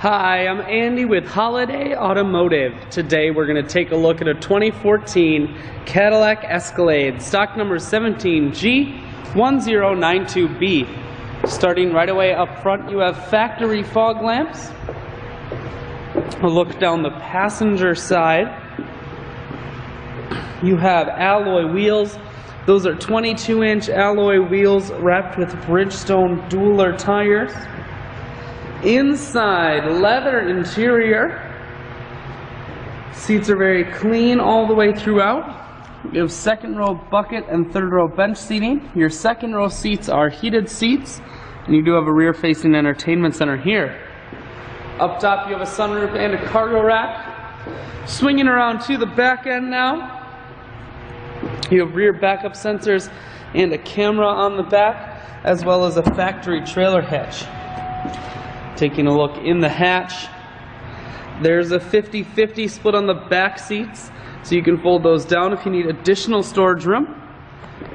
Hi, I'm Andy with Holiday Automotive. Today we're going to take a look at a 2014 Cadillac Escalade, stock number 17G1092B. Starting right away up front, you have factory fog lamps. A look down the passenger side. You have alloy wheels. Those are 22-inch alloy wheels wrapped with Bridgestone Dueler tires. Inside, leather interior. Seats are very clean all the way throughout. You have second row bucket and third row bench seating. Your second row seats are heated seats, and you do have a rear facing entertainment center here. Up top you have a sunroof and a cargo rack. Swinging around to the back end now, you have rear backup sensors and a camera on the back, as well as a factory trailer hitch. Taking a look in the hatch, there's a 50-50 split on the back seats, so you can fold those down if you need additional storage room.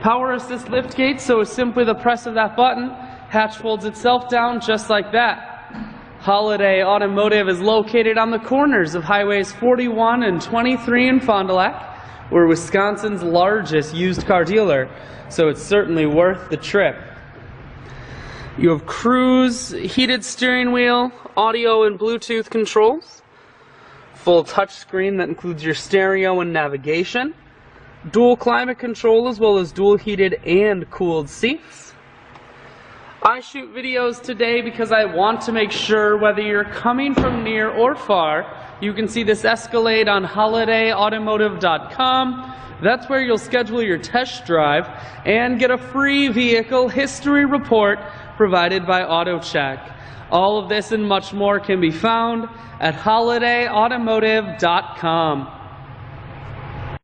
Power assist lift gate, so it's simply the press of that button, hatch folds itself down just like that. Holiday Automotive is located on the corners of highways 41 and 23 in Fond du Lac. We're Wisconsin's largest used car dealer, so it's certainly worth the trip. You have cruise, heated steering wheel, audio and Bluetooth controls, full touchscreen that includes your stereo and navigation, dual climate control as well as dual heated and cooled seats. I shoot videos today because I want to make sure whether you're coming from near or far, you can see this Escalade on holidayautomotive.com. That's where you'll schedule your test drive and get a free vehicle history report provided by AutoCheck. All of this and much more can be found at holidayautomotive.com.